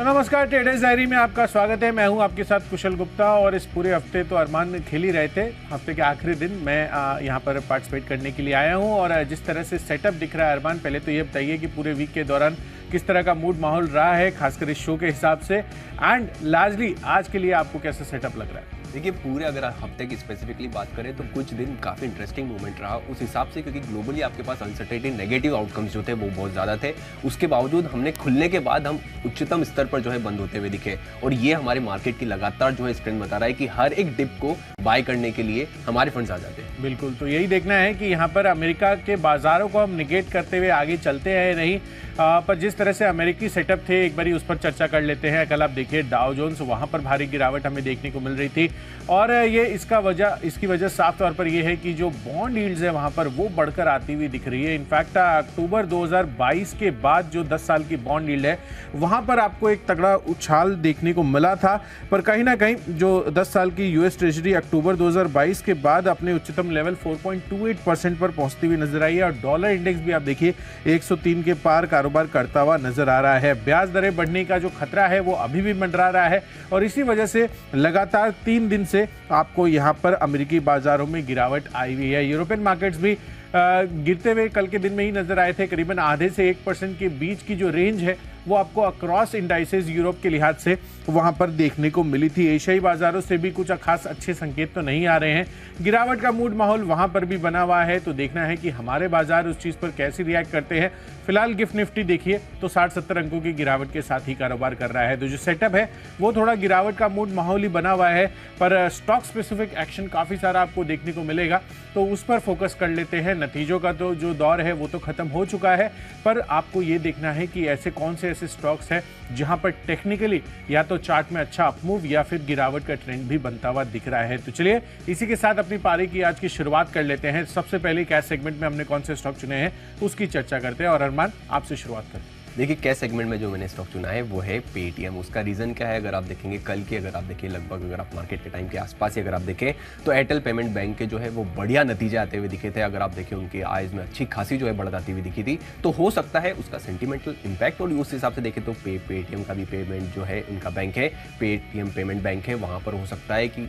तो नमस्कार, traders diary में आपका स्वागत है। मैं हूं आपके साथ कुशल गुप्ता और इस पूरे हफ्ते तो अरमान खेल ही रहे थे। हफ्ते के आखिरी दिन मैं यहां पर पार्टिसिपेट करने के लिए आया हूं और जिस तरह से सेटअप दिख रहा है अरमान, पहले तो ये बताइए कि पूरे वीक के दौरान किस तरह का मूड माहौल रहा है, खासकर इस शो के हिसाब से, एंड लार्जली आज के लिए आपको कैसा सेटअप लग रहा है? देखिए, पूरे अगर आप हफ्ते की स्पेसिफिकली बात करें तो कुछ दिन काफ़ी इंटरेस्टिंग मोमेंट रहा उस हिसाब से, क्योंकि ग्लोबली आपके पास अनसर्टेनिटी, नेगेटिव आउटकम्स जो थे वो बहुत ज़्यादा थे। उसके बावजूद हमने खुलने के बाद हम उच्चतम स्तर पर जो है बंद होते हुए दिखे और ये हमारे मार्केट की लगातार जो है ट्रेंड बता रहा है कि हर एक डिप को बाय करने के लिए हमारे फंड्स आ जाते हैं। बिल्कुल, तो यही देखना है कि यहाँ पर अमेरिका के बाजारों को हम निगेट करते हुए आगे चलते हैं नहीं, पर जिस तरह से अमेरिकी सेटअप थे एक बारी उस पर चर्चा कर लेते हैं। कल आप देखिए डाउ जोन्स, वहाँ पर भारी गिरावट हमें देखने को मिल रही थी और ये इसकी वजह साफ तौर पर यह है कि जो बॉन्ड यील्ड्स है वहाँ पर वो बढ़कर आती हुई दिख रही है। इनफैक्ट अक्टूबर 2022 के बाद जो 10 साल की बॉन्ड यील्ड है वहाँ पर आपको एक तगड़ा उछाल देखने को मिला था, पर कहीं ना कहीं जो 10 साल की यूएस ट्रेजरी अक्टूबर 2022 के बाद अपने उच्चतम लेवल 4.28% पर पहुंचती हुई नजर आई है और डॉलर इंडेक्स भी आप देखिए 103 के पार कारोबार करता हुआ नजर आ रहा है। ब्याज दरें बढ़ने का जो खतरा है वो अभी भी मंडरा रहा है और इसी वजह से लगातार 3 दिन से आपको यहां पर अमेरिकी बाजारों में गिरावट आई हुई है। यूरोपियन मार्केट्स भी गिरते हुए कल के दिन में ही नजर आए थे। करीबन आधे से 1% के बीच की जो रेंज है वो आपको अक्रॉस इंडाइसेस यूरोप के लिहाज से वहां पर देखने को मिली थी। एशियाई बाजारों से भी कुछ खास अच्छे संकेत तो नहीं आ रहे हैं। गिरावट का मूड माहौल वहां पर भी बना हुआ है, तो देखना है कि हमारे बाजार उस चीज पर कैसे रिएक्ट करते हैं। फिलहाल गिफ्ट निफ्टी देखिए तो 60-70 अंकों की गिरावट के साथ ही कारोबार कर रहा है, तो जो सेटअप है वो थोड़ा गिरावट का मूड माहौल ही बना हुआ है, पर स्टॉक स्पेसिफिक एक्शन काफी सारा आपको देखने को मिलेगा, तो उस पर फोकस कर लेते हैं। नतीजों का तो जो दौर है वो तो खत्म हो चुका है, पर आपको ये देखना है कि ऐसे कौन से ऐसे स्टॉक्स हैं जहां पर टेक्निकली या तो चार्ट में अच्छा अपमूव या फिर गिरावट का ट्रेंड भी बनता हुआ दिख रहा है। तो चलिए इसी के साथ अपनी पारी की आज की शुरुआत कर लेते हैं। सबसे पहले कैश सेगमेंट में हमने कौन से स्टॉक चुने हैं उसकी चर्चा करते हैं और अरमान आपसे शुरुआत करें। देखिए, कैश सेगमेंट में जो मैंने स्टॉक चुना है वो है पेटीएम। उसका रीज़न क्या है, अगर आप देखेंगे कल की, अगर आप देखिए लगभग अगर आप मार्केट के टाइम के आसपास ही अगर आप देखें तो एयरटेल पेमेंट बैंक के जो है वो बढ़िया नतीजे आते हुए दिखे थे। अगर आप देखें उनके आइज में अच्छी खासी जो है बढ़त आती हुई दिखी थी, तो हो सकता है उसका सेंटिमेंटल इम्पैक्ट, और उस हिसाब से देखें तो पेटीएम का भी पेमेंट जो है उनका बैंक है, पेटीएम पेमेंट बैंक है, वहाँ पर हो सकता है कि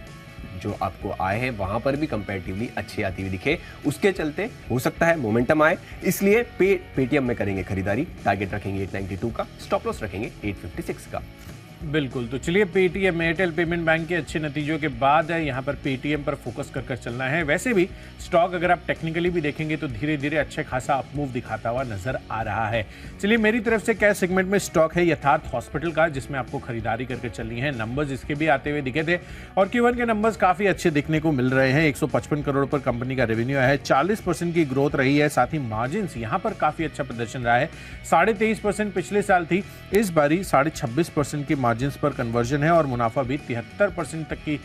जो आपको आए हैं वहां पर भी कंपैरेटिवली अच्छी आती हुई दिखे। उसके चलते हो सकता है मोमेंटम आए, इसलिए पेटीएम में करेंगे खरीदारी। टारगेट रखेंगे 892 का, स्टॉप लॉस रखेंगे 856 का। बिल्कुल, तो चलिए पेटीएम, एयरटेल पेमेंट बैंक के अच्छे नतीजों के बाद यहाँ पर पेटीएम पर फोकस कर चलना है। वैसे भी स्टॉक अगर आप टेक्निकली भी देखेंगे तो धीरे धीरे अच्छा खासा अपमूव दिखाता हुआ नजर आ रहा है। चलिए मेरी तरफ से कैश सेगमेंट में स्टॉक है यथार्थ हॉस्पिटल का, जिसमें आपको खरीदारी करके चलनी है। नंबर्स इसके भी आते हुए दिखे थे और Q1 के नंबर्स काफी अच्छे दिखने को मिल रहे हैं। 155 करोड़ पर कंपनी का रेवेन्यू है, 40% की ग्रोथ रही है, साथ ही मार्जिन यहाँ पर काफी अच्छा प्रदर्शन रहा है। 23.5% पिछले साल थी, इस बारी 26.5% की मार्जिन पर कन्वर्जन है और मुनाफा भी 73% तक की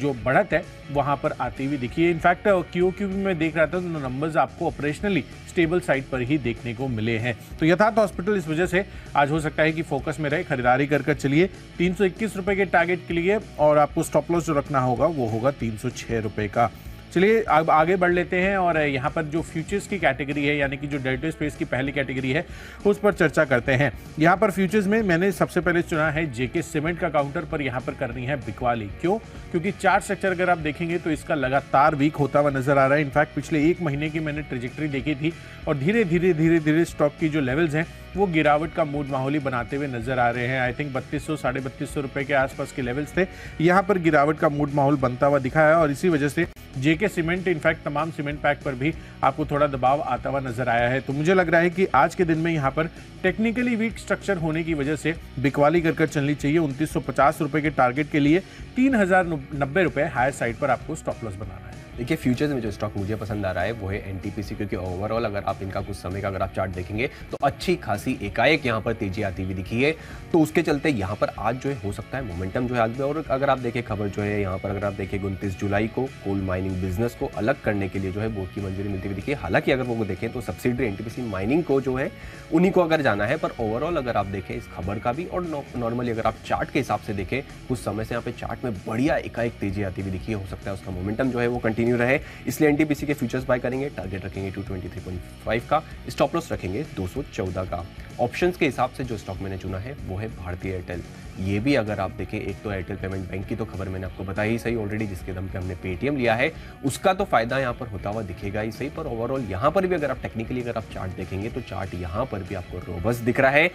जो बढ़त है वहां पर आती हुई दिखी है। इनफैक्ट QOQ में देख रहा था तो नंबर्स आपको ऑपरेशनली स्टेबल साइड पर ही देखने को मिले हैं। तो यथार्थ हॉस्पिटल इस वजह से आज हो सकता है कि फोकस में रहे, खरीदारी कर चलिए 321 रुपए के टारगेट के लिए, और आपको स्टॉप लॉस जो रखना होगा वो होगा 306 रुपए का। चलिए अब आगे बढ़ लेते हैं और यहाँ पर जो फ्यूचर्स की कैटेगरी है, यानी कि जो डेरिवेटिव स्पेस की पहली कैटेगरी है उस पर चर्चा करते हैं। यहाँ पर फ्यूचर्स में मैंने सबसे पहले चुना है जेके सीमेंट का काउंटर पर यहाँ पर करनी है बिकवाली। क्यों? क्योंकि चार्ट स्ट्रक्चर अगर आप देखेंगे तो इसका लगातार वीक होता हुआ नजर आ रहा है। इनफैक्ट पिछले 1 महीने की मैंने ट्रेजेक्टरी देखी थी और धीरे धीरे स्टॉक की जो लेवल्स हैं वो गिरावट का मूड माहौली बनाते हुए नजर आ रहे हैं। आई थिंक 3200 साढ़े 3200 रुपए के आसपास के लेवल्स थे, यहाँ पर गिरावट का मूड माहौल बनता हुआ दिखा है और इसी वजह से जेके सीमेंट, इनफैक्ट तमाम सीमेंट पैक पर भी आपको थोड़ा दबाव आता हुआ नजर आया है। तो मुझे लग रहा है कि आज के दिन में यहाँ पर टेक्निकली वीक स्ट्रक्चर होने की वजह से बिकवाली कर चलनी चाहिए। 2950 रुपए के टारगेट के लिए 3090 रुपए हायर साइड पर आपको स्टॉप लॉस बनाना है। देखिए, फ्यूचर्स में जो स्टॉक मुझे पसंद आ रहा है वो है एनटीपीसी, क्योंकि ओवरऑल अगर आप इनका कुछ समय का अगर आप चार्ट देखेंगे तो अच्छी खासी एकाएक यहाँ पर तेजी आती हुई दिखी है, तो उसके चलते यहाँ पर आज जो है हो सकता है मोमेंटम जो है आज भी। और अगर आप देखें खबर जो है यहाँ पर अगर आप देखें 29 जुलाई को कोल माइनिंग बिजनेस को अलग करने के लिए जो है बोर्ड की मंजूरी मिलती हुई दिखी है। हालांकि अगर वो देखें तो सब्सिडरी एनटीपीसी माइनिंग को जो है उन्हीं को अगर जाना है, पर ओवरऑल अगर आप देखें इस खबर का भी और नॉर्मली अगर आप चार्ट के हिसाब से देखें कुछ समय से यहाँ पे चार्ट में बढ़िया एकाएक तेजी आती हुई दिखी है। हो सकता है उसका मोमेंटम जो है वो कंटिन्यू कंटिन्यू रहे, इसलिए एनटीपीसी के फ्यूचर्स बाय करेंगे। टारगेट रखेंगे 223.5 का, स्टॉप लॉस रखेंगे 214 का। ऑप्शंस के हिसाब से जो स्टॉक मैंने चुना है वो है भारतीय एयरटेल। ये भी अगर आप देखें, एक तो एयरटेल पेमेंट बैंक की तो खबर मैंने आपको बताई ही सही ऑलरेडी, जिसके दम पे हमने पेटीएम लिया है, उसका तो फायदा यहाँ पर होता हुआ दिखेगा ही सही, पर ओवरऑल यहाँ पर भी अगर आप टेक्निकली अगर आप चार्ट देखेंगे तो चार्ट यहाँ पर भी आपको रोबस्ट दिख रहा है।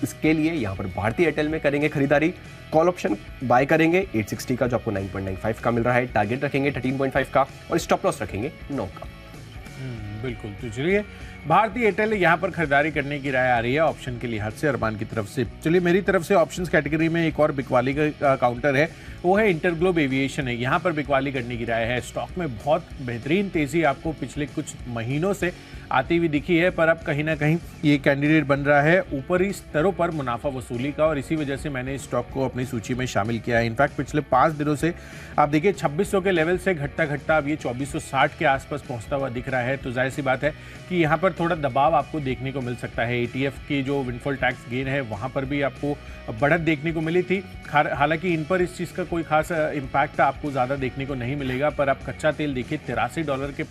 इसके लिए यहाँ पर भारतीय एयरटेल में करेंगे खरीदारी, कॉल ऑप्शन बाय करेंगे 860 का जो आपको 9.95 का मिल रहा है, टारगेट रखेंगे 13.5 का और स्टॉप लॉस रखेंगे 9 का। बिल्कुल, तो चलिए भारतीय एयरटेल यहाँ पर खरीदारी करने की राय आ रही है ऑप्शन के लिहाज से अरमान की तरफ से। चलिए मेरी तरफ से ऑप्शंस कैटेगरी में एक और बिकवाली का काउंटर है, वो है इंटरग्लोब एविएशन है। यहाँ पर बिकवाली करने की राय है। स्टॉक में बहुत बेहतरीन तेजी आपको पिछले कुछ महीनों से आती हुई दिखी है, पर अब कहीं ना कहीं ये कैंडिडेट बन रहा है ऊपरी स्तरों पर मुनाफा वसूली का, और इसी वजह से मैंने इस स्टॉक को अपनी सूची में शामिल किया है। इनफैक्ट पिछले 5 दिनों से आप देखिए 2600 के लेवल से घटता घटता अब ये 2460 के आसपास पहुंचता हुआ दिख रहा है। तो जाहिर सी बात है कि यहाँ पर थोड़ा दबाव आपको देखने को मिल सकता है। ETF की जो विंडफॉल टैक्स गेन है वहाँ पर भी आपको बढ़त देखने को मिली थी, हालांकि इन पर इस चीज़ का कोई खास इम्पैक्ट आपको ज़्यादा देखने को नहीं मिलेगा। पर अब कच्चा तेल देखिए $83 के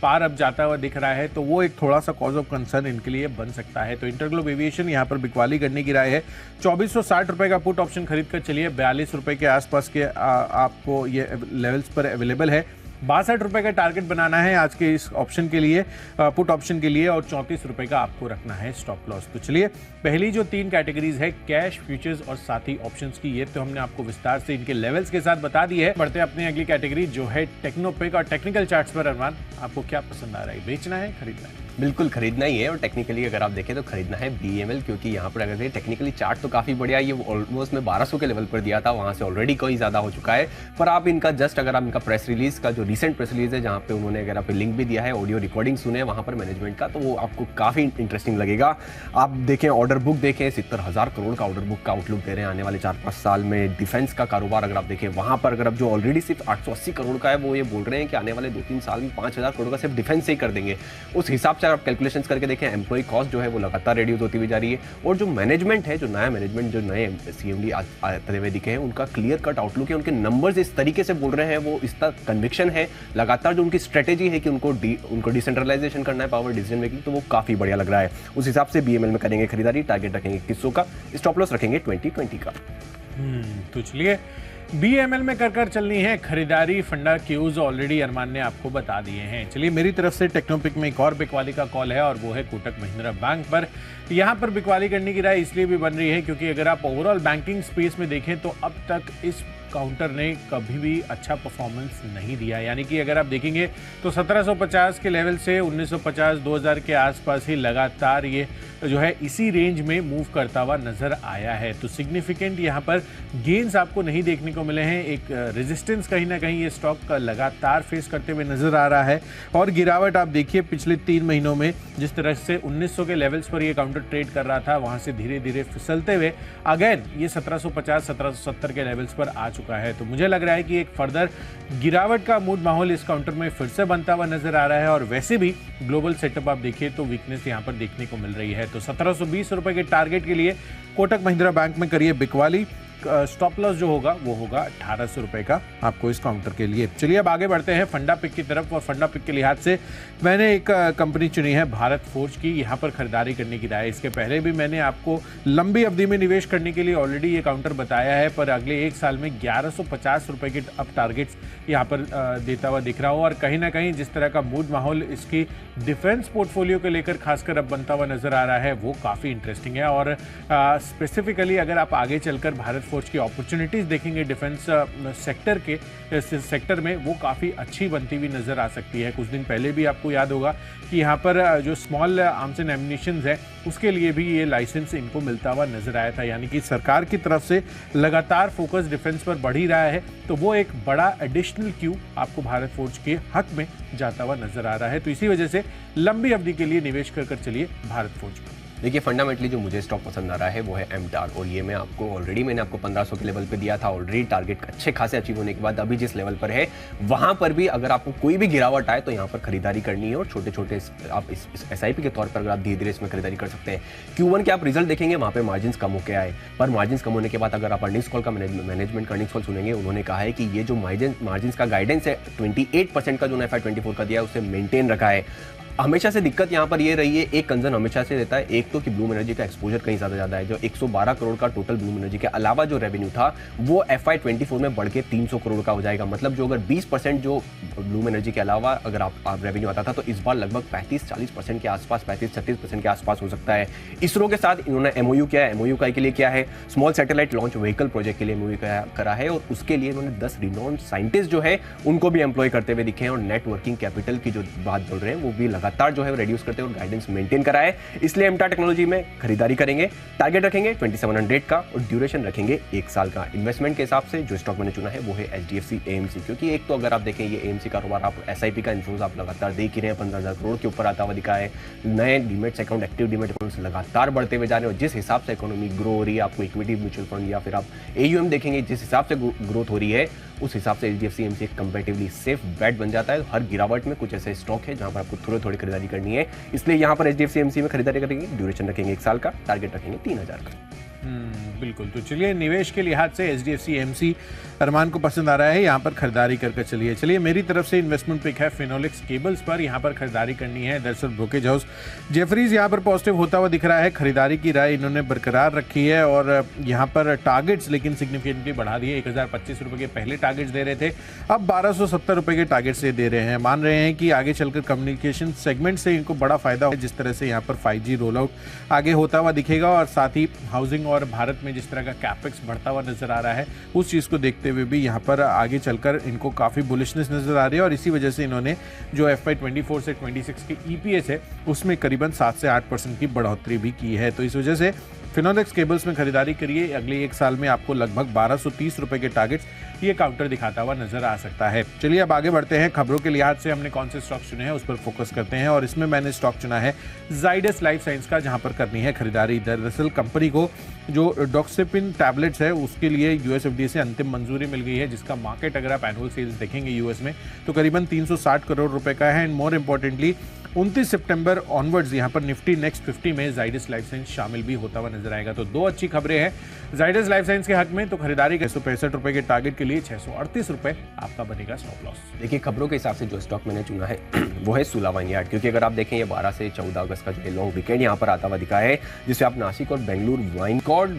पार अब जाता हुआ दिख रहा है, तो वो एक थोड़ा सा कॉज ऑफ कंसर्न इनके लिए बन सकता है। तो इंटरग्लोब एविएशन यहाँ पर बिकवाली करने की राय है। 2460 रुपए का पुट ऑप्शन खरीद कर चलिए, 42 रुपए के आसपास के आपको ये लेवल्स पर अवेलेबल है। 62 रुपए का टारगेट बनाना है आज के इस ऑप्शन के लिए, पुट ऑप्शन के लिए, और 34 रुपए का आपको रखना है स्टॉप लॉस। तो चलिए पहली जो 3 कैटेगरीज है कैश, फ्यूचर्स और साथ ही ऑप्शंस की, ये तो हमने आपको विस्तार से इनके लेवल्स के साथ बता दी है। बढ़ते हैं अपनी अगली कैटेगरी जो है टेक्नोपिक और टेक्निकल चार्ट्स पर। अरमान, आपको क्या पसंद आ रहा है, बेचना है खरीदना है? बिल्कुल खरीदना ही है, और टेक्निकली अगर आप देखें तो खरीदना है BML, क्योंकि यहाँ पर अगर टेक्निकली चार्ट तो काफ़ी बढ़िया है। ये ऑलमोस्ट मैं 1200 के लेवल पर दिया था, वहाँ से ऑलरेडी कोई ज़्यादा हो चुका है। पर आप इनका जस्ट अगर आप इनका प्रेस रिलीज का जो रिसेंट प्रेस रिलीज है, जहाँ पे उन्होंने अगर आप लिंक भी दिया है, ऑडियो रिकॉर्डिंग सुने वहाँ पर मैनेजमेंट का, तो वो आपको काफ़ी इंटरेस्टिंग लगेगा। आप देखें ऑर्डर बुक देखें, 70,000 करोड़ का ऑर्डर बुक का आउटलुक दे रहे हैं आने वाले 4-5 साल में। डिफेंस का कारोबार अगर आप देखें वहाँ पर, अगर आप जो ऑलरेडी सिर्फ 880 करोड़ का है, वो ये बोल रहे हैं कि आने वाले 2-3 साल में 5,000 करोड़ का सिर्फ डिफेंस से ही कर देंगे। उस हिसाब से आप कैलकुलेशन करके देखें, एम्प्लॉय कॉस्ट जो है वो लगातार रिड्यूस होती हुई जा रही है, और जो मैनेजमेंट है, जो नया मैनेजमेंट, जो नए CMD आते हुए दिखे हैं, उनका क्लियर कट आउटलुक है, उनके नंबर्स इस तरीके से बोल रहे हैं, वो इसका कन्विक्शन है, लगातार जो उनकी स्ट्रेटेजी है कि उनको डिसेंट्रलाइजेशन करना है, पावर डिसीजन मेकिंग, तो वो काफी बढ़िया लग रहा है। उस हिसाब से BML में करेंगे खरीदारी, टारगेट रखेंगे 2100 का, स्टॉप लॉस रखेंगे 2020 का। तो चलिए BML में कर चलनी है खरीदारी। फंडा क्यूज ऑलरेडी अरमान ने आपको बता दिए हैं। चलिए मेरी तरफ से टेक्नोपिक में एक और बिकवाली का कॉल है, और वो है कोटक महिंद्रा बैंक पर। यहाँ पर बिकवाली करने की राय इसलिए भी बन रही है क्योंकि अगर आप ओवरऑल बैंकिंग स्पेस में देखें तो अब तक इस काउंटर ने कभी भी अच्छा परफॉर्मेंस नहीं दिया। यानी कि अगर आप देखेंगे तो 1750 के लेवल से 1950-2000 के आसपास ही लगातार ये जो है इसी रेंज में मूव करता हुआ नजर आया है। तो सिग्निफिकेंट यहाँ पर गेन्स आपको नहीं देखने को मिले हैं। एक रेजिस्टेंस कहीं ना कहीं ये स्टॉक लगातार फेस करते हुए नजर आ रहा है, और गिरावट आप देखिए पिछले 3 महीनों में जिस तरह से 1900 के लेवल्स पर ये काउंटर ट्रेड कर रहा था, वहां से धीरे धीरे फिसलते हुए अगेन ये 1750-1770 के लेवल्स पर आ चुका है। तो मुझे लग रहा है कि एक फर्दर गिरावट का मूड माहौल इस काउंटर में फिर से बनता हुआ नजर आ रहा है, और वैसे भी ग्लोबल सेटअप आप देखिए तो वीकनेस यहाँ पर देखने को मिल रही है। तो 1720 रुपए के टारगेट के लिए कोटक महिंद्रा बैंक में करिए बिकवाली। स्टॉप लॉस जो होगा वो होगा 1800 रुपए का आपको इस काउंटर के लिए। चलिए अब आगे बढ़ते हैं फंडा पिक की तरफ, और फंडा पिक के लिहाज से मैंने एक कंपनी चुनी है भारत फोर्ज की, यहाँ पर खरीदारी करने की राय। इसके पहले भी मैंने आपको लंबी अवधि में निवेश करने के लिए ऑलरेडी ये काउंटर बताया है, पर अगले 1 साल में 1150 रुपए के अब टारगेट्स यहाँ पर देता हुआ दिख रहा हो। और कहीं ना कहीं जिस तरह का मूड माहौल इसकी डिफेंस पोर्टफोलियो को लेकर खासकर अब बनता हुआ नजर आ रहा है, वो काफ़ी इंटरेस्टिंग है। और स्पेसिफिकली अगर आप आगे चलकर भारत फोर्ज की अपॉर्चुनिटीज देखेंगे डिफेंस सेक्टर में, वो काफ़ी अच्छी बनती हुई नजर आ सकती है। कुछ दिन पहले भी आपको याद होगा कि यहाँ पर जो स्मॉल आर्म्स एंड एम्युनिशन है उसके लिए भी ये लाइसेंस इनको मिलता हुआ नजर आया था। यानी कि सरकार की तरफ से लगातार फोकस डिफेंस पर बढ़ ही रहा है, तो वो एक बड़ा एडिशनल क्यू आपको भारत फोर्ज के हक में जाता हुआ नजर आ रहा है। तो इसी वजह से लंबी अवधि के लिए निवेश कर चलिए भारत फोर्ज पर। देखिए फंडामेंटली जो मुझे स्टॉक पसंद आ रहा है वो है एमटार, और ये मैंने आपको 1500 के लेवल पे दिया था ऑलरेडी। टारगेट अच्छे खासे अचीव होने के बाद अभी जिस लेवल पर है वहां पर भी अगर आपको कोई भी गिरावट आए तो यहाँ पर खरीदारी करनी है, और छोटे छोटे आप इस SIP के तौर पर अगर आप धीरे धीरे इसमें खरीदारी कर सकते हैं। Q1 के आप रिजल्ट देखेंगे वहाँ पे मार्जिन कम होकर आए, पर मार्जिन कम होने के बाद अगर आप अर्निंग्स कॉल का मैनेजमेंट का अर्निंग्स कॉल सुनेंगे, उन्होंने कहा है कि ये जो मार्जिन का गाइडेंस है 28% का जो FY24 का दिया है उसे मेंटेन रखा है। हमेशा से दिक्कत यहाँ पर ये रही है, एक कंसर्न हमेशा से रहता है, एक तो कि ब्लूम एनर्जी का एक्सपोजर कहीं ज़्यादा है। जो 112 करोड़ का टोटल ब्लूम एनर्जी के अलावा जो रेवेन्यू था वो FY24 में बढ़ के 300 करोड़ का हो जाएगा। मतलब जो अगर 20% जो ब्लूम एनर्जी के अलावा अगर आप रेवेन्यू आता था तो इस बार लगभग 35-40% के आसपास, 35-36% के आसपास हो सकता है। इसरो के साथ इन्होंने MOU किया है। MOU के लिए क्या है, small satellite launch vehicle project के लिए MOU करा है, और उसके लिए इन्होंने 10 रिनोन्ड साइंटिस्ट जो है उनको भी एम्प्लॉय करते हुए दिखे हैं, और नेटवर्किंग कैपिटल की जो बात बोल रहे हैं वो भी लगातार जो है रेड्यूस करते हैं और गाइडेंस मेंटेन करा है। इसलिए एमटार टेक्नोलॉजी में खरीदारी करेंगे। टारगेट रखेंगे 2700 का और ड्यूरेशन रखेंगे 1 साल का। इन्वेस्टमेंट के हिसाब से जो स्टॉक मैंने चुना है वो है HDFC AMC, क्योंकि एक तो अगर आप देखें ये AMC कारोबार, आप SIP का इन्फ्लोज आप लगातार देख ही रहे हैं, 15,000 करोड़ के ऊपर आता हुआ दिखा है। नए डीमेट्स अकाउंट, एक्टिव डीमेट अकाउंट्स लगातार बढ़ते हुए जा रहे हैं, और जिस हिसाब से इकोनॉमी ग्रो हो रही है, आपको इक्विटी म्यूचुअल फंड या फिर आप AUM देखेंगे जिस हिसाब से ग्रोथ हो रही है, उस हिसाब से HDFC AMC एक कंपैरेटिवली सेफ बेट बन जाता है। हर गिरावट में कुछ ऐसे स्टॉक है जहां पर आपको थोड़ी खरीदारी करनी है, इसलिए यहां पर HDFC AMC में खरीदारी करेंगे। ड्यूरेशन रखेंगे 1 साल का, टारगेट रखेंगे 3000 का। बिल्कुल। तो चलिए, निवेश के लिहाज से HDFC AMC अरमान को पसंद आ रहा है, यहाँ पर खरीदारी करके चलिए मेरी तरफ से इन्वेस्टमेंट पिक है फिनोलेक्स केबल्स पर, यहाँ पर खरीदारी करनी है। दरअसल ब्रोकेज हाउस जेफरीज यहाँ पर पॉजिटिव होता हुआ दिख रहा है, खरीदारी की राय इन्होंने बरकरार रखी है, और यहाँ पर टारगेट्स लेकिन सिग्निफिकेंटली बढ़ा दिए। 1025 रुपये के पहले टारगेट्स दे रहे थे, अब 1270 रुपये के टारगेट से दे रहे हैं। मान रहे हैं कि आगे चलकर कम्युनिकेशन सेगमेंट से इनको बड़ा फायदा हो, जिस तरह से यहाँ पर 5G रोल आउट आगे होता हुआ दिखेगा, और साथ ही हाउसिंग और भारत में जिस तरह का कैपेक्स बढ़ता हुआ नजर आ रहा है, उस चीज़ को देखते हुए भी यहाँ पर आगे चलकर इनको काफ़ी बुलिशनेस नजर आ रही है, और इसी वजह से इन्होंने जो FY24 से 26 के EPS है उसमें करीबन 7 से 8% की बढ़ोतरी भी की है। तो इस वजह से फिनोलेक्स केबल्स में खरीदारी करिए। अगले 1 साल में आपको लगभग 1230 रुपए के टारगेट्स ये काउंटर दिखाता हुआ नजर आ सकता है। चलिए अब आगे बढ़ते हैं। खबरों के लिहाज से हमने कौन से स्टॉक चुने हैं उस पर फोकस करते हैं, और इसमें मैंने स्टॉक चुना है जाइडस लाइफ साइंस का, जहां पर करनी है खरीदारी। दरअसल कंपनी को जो डॉक्सिपिन टैबलेट्स है उसके लिए US FDA से अंतिम मंजूरी मिल गई है, जिसका मार्केट अगर आप एनुअल सेल्स देखेंगे US में तो करीबन 360 करोड़ रुपए का है। And more importantly 29 September onwards यहाँ पर निफ्टी नेक्स्ट 50 में जाइडस लाइफ साइंस शामिल भी होता हुआ नजर आएगा। तो 2 अच्छी खबरें हैं जाइडस लाइफ साइंस के हक में। तो खरीदारी 665 रुपए के टारगेट के लिए 638 रुपए आपका बनेगा स्टॉप लॉस। देखिए खबरों के हिसाब से जो स्टॉक मैंने चुना है वो है सुला वाइनयार्ड, क्योंकि अगर आप देखें ये 12 से 14 अगस्त का जो है लॉन्ग वीकेंड यहाँ पर आता हुआ दिखा है, जिससे आप नासिक और Bengaluru wine cord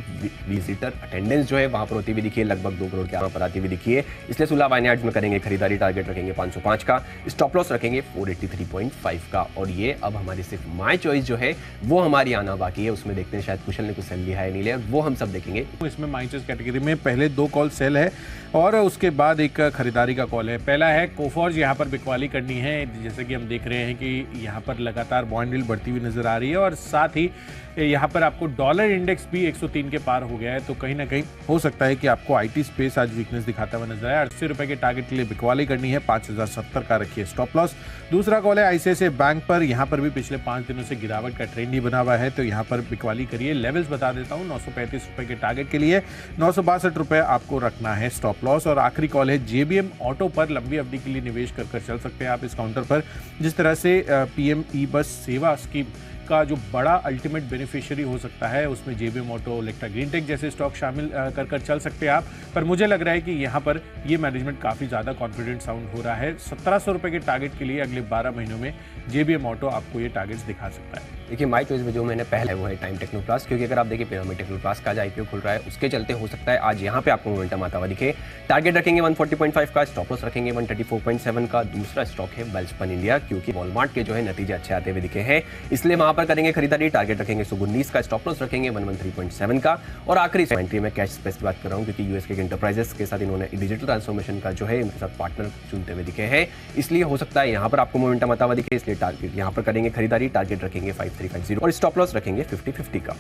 visitor attendance जो है वहाँ पर होती हुई दिखी है, लगभग 2 करोड़ के यहाँ पर आती हुई दिखी है। इसलिए सुला वाइनयार्ड में करेंगे खरीदारी, टारगेट रखेंगे 505 का, स्टॉप लॉस रखेंगे 483.5 का। और ये अब हमारी सिर्फ माई चॉइस जो है वो हमारी आना बाकी है, उसमें देखते हैं शायद कुशल ने कुछ सेल लिया है नहीं लिया, वो हम सब देखेंगे। इसमें माई चॉइस कैटेगरी में पहले 2 कॉल सेल है और उसके बाद एक खरीदारी का कॉल है। पहला है कोफॉर्ज, यहाँ पर बिकवाली करनी है। जैसे कि हम देख रहे हैं कि यहाँ पर लगातार बॉन्ड यील्ड बढ़ती हुई नजर आ रही है, और साथ ही यहाँ पर आपको डॉलर इंडेक्स भी 103 के पार हो गया है। तो कहीं ना कहीं हो सकता है कि आपको IT स्पेस आज वीकनेस दिखाता हुआ नजर आया। 80 रुपए के टारगेट के लिए बिकवाली करनी है, 5070 का रखिए स्टॉप लॉस। दूसरा कॉल है ICICI बैंक पर, यहाँ पर भी पिछले 5 दिनों से गिरावट का ट्रेंड ही बना हुआ है, तो यहाँ पर बिकवाली करिए। लेवल्स बता देता हूँ, 935 रुपए के टारगेट के लिए 962 रुपए आपको रखना है स्टॉप लॉस। और आखिरी कॉल है JBM ऑटो पर, लंबी अवधि के लिए निवेश कर चल सकते हैं आप इस काउंटर पर। जिस तरह से PM ई-बस सेवा स्कीम का जो बड़ा अल्टीमेट बेनिफिशियरी हो सकता है, उसमें JBM ऑटो, इलेक्ट्रा ग्रीनटेक जैसे स्टॉक शामिल कर चल सकते हैं आप। पर मुझे लग रहा है कि यहाँ पर ये मैनेजमेंट काफ़ी ज़्यादा कॉन्फिडेंट साउंड हो रहा है। 1700 रुपये के टारगेट के लिए अगले 12 महीनों में JBM ऑटो आपको ये टारगेट्स दिखा सकता है। देखिए माई चॉइस में जो मैंने पहले है वो है टाइम टेक्नो प्लस, क्योंकि अगर आप देखिए पिरामिड टेक्नो प्लस का आज IPO खुल रहा है, उसके चलते हो सकता है आज यहाँ पे आपको मोमेंटम आता हुआ दिखे। टारगेट रखेंगे 140.5 का, स्टॉप लॉस रखेंगे 134.7 का। दूसरा स्टॉक है वेल्सपन इंडिया, क्योंकि वॉलमार्ट के जो है नतीजे अच्छे आते हुए दिखे हैं, इसलिए वहां पर करेंगे खरीदारी। टारगेट रखेंगे 119 का, स्टॉप लॉस रखेंगे 113.7 का। और आखिरी एंट्री में कैश स्पेस की बात कर रहा हूँ, क्योंकि यूएस के एंटरप्राइजेस के साथ इन्होंने डिजिटल ट्रांसफॉर्मेशन का जो है इनके साथ पार्टनर चुनते हुए दिखे हैं, इसलिए हो सकता है यहाँ पर आपको मोमेंटम आता हुआ दिखे, इसलिए टारगेट यहाँ पर करेंगे खरीदारी। टारगेट रखेंगे 5350 और स्टॉप लॉस रखेंगे 50-50 का।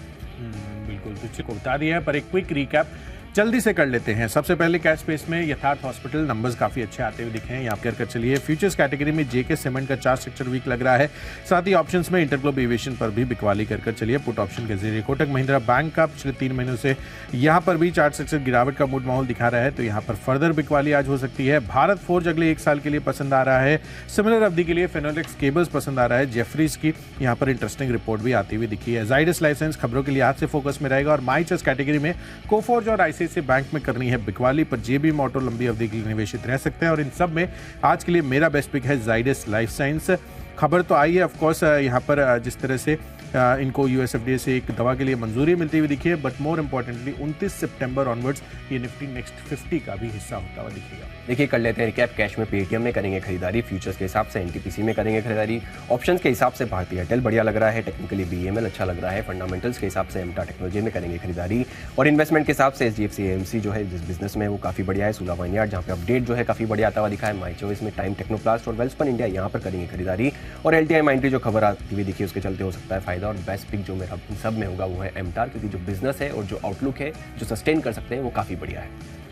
बिल्कुल, तो को बता दिया है। पर एक क्विक रिकैप, जल्दी से कर लेते हैं। सबसे पहले कैश स्पेस में यथार्थ हॉस्पिटल नंबर्स काफी अच्छे आते हुए दिखे हैं, यहाँ कर चलिए। फ्यूचर्स कैटेगरी में जेके सीमेंट का चार्ट स्ट्रक्चर वीक लग रहा है। साथ ही ऑप्शंस में इंटरग्लोब एविएशन पर भी बिकवाली कर चलिए पुट ऑप्शन के जरिए। कोटक महिंद्रा बैंक का पिछले 3 महीनों से यहाँ पर भी चार्ट स्ट्रक्चर गिरावट का मूड माहौल दिखा रहा है, तो यहाँ पर फर्दर बिकवाली आज हो सकती है। भारत फोर्ज अगले 1 साल के लिए पसंद आ रहा है। सिमिलर अवधि के लिए फिनोलेक्स केबल्स पसंद आ रहा है। जेफरीज की यहाँ पर इंटरेस्टिंग रिपोर्ट भी आती हुई दिखी है। जाइडस लाइफ साइंस खबरों के लिए आज से फोकस में रहेगा और माई चॉइस कैटेगरी में कोफोर्ज और आईसीआईसीआई बैंक में करनी है बिकवाली, पर जेबी मोटो लंबी अवधि के लिए निवेशित रह सकते हैं। और इन सब में आज के लिए मेरा बेस्ट पिक है जाइडस लाइफ साइंस। खबर तो आई है ऑफ कोर्स यहाँ पर जिस तरह से इनको यूएसएफडीए से एक दवा के लिए मंजूरी मिलती हुई दिखी है, but more importantly 29 September onwards ये निफ्टी नेक्स्ट 50 का भी हिस्सा होता हुआ दिखेगा। देखिए कर लेते हैं रिकैप। कैश में पेटीएम में करेंगे खरीदारी, फ्यूचर्स के हिसाब से एनटीपीसी में करेंगे खरीदारी, ऑप्शंस के हिसाब से भारतीय एयरटेल बढ़िया लग रहा है, टेक्निकली बीएमएल अच्छा लग रहा है, फंडामेंटल्स के हिसाब से एमटा टेक्नोलॉजी में करेंगे खरीदारी, और इन्वेस्टमेंट के हिसाब से एचडीएफसी एएमसी जो है जिस बिजनेस में वो काफी बढ़िया है, सूला वाइनयार्ड जहाँ पे अपडेट जो है काफी बढ़िया आता हुआ दिखा है, माई चॉइस में टाइम टेक्नोप्लास्ट और वेल्सपन इंडिया यहाँ पर करेंगे खरीदारी, और एलटीआई माइंट्री जो खबर आती हुई दिखी उसके चलते हो सकता है फायदा। और बेस्ट पिक जो मेरा इन सब में होगा वो है एमटार, क्योंकि जो बिजनेस है और जो आउटलुक है जो सस्टेन कर सकते हैं वो काफी बढ़िया है।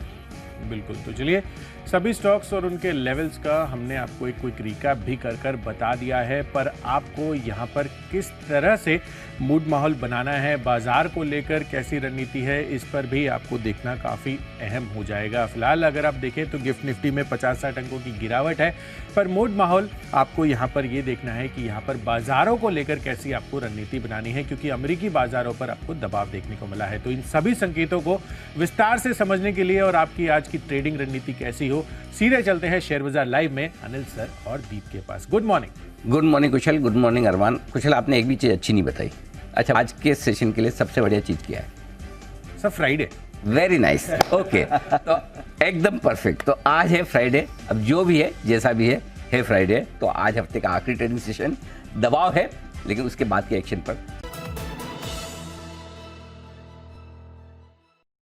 बिल्कुल, तो चलिए सभी स्टॉक्स और उनके लेवल्स का हमने आपको एक क्विक रिकैप भी कर बता दिया है, पर आपको यहाँ पर किस तरह से मूड माहौल बनाना है, बाजार को लेकर कैसी रणनीति है, इस पर भी आपको देखना काफ़ी अहम हो जाएगा। फिलहाल अगर आप देखें तो गिफ्ट निफ्टी में 50-60 अंकों की गिरावट है, पर मूड माहौल आपको यहाँ पर ये देखना है कि यहाँ पर बाजारों को लेकर कैसी आपको रणनीति बनानी है, क्योंकि अमेरिकी बाजारों पर आपको दबाव देखने को मिला है। तो इन सभी संकेतों को विस्तार से समझने के लिए और आपकी आज की ट्रेडिंग रणनीति कैसी हो, सीधे चलते हैं शेयर बाजार लाइव में अनिल सर और दीप के पास। Good morning. Good morning Kushal, good morning Armaan. Kushal, आपने एक भी चीज़ अच्छी नहीं बताई। अच्छा, आज के सेशन के लिए सबसे बढ़िया चीज़ क्या है? Sir Friday. Very nice, okay, तो एकदम परफेक्ट। तो आज है फ्राइडे, अब जो भी है जैसा भी है फ्राइडे। तो आज हफ्ते का आखिरी ट्रेडिंग सेशन, दबाव है लेकिन उसके बाद के एक्शन पर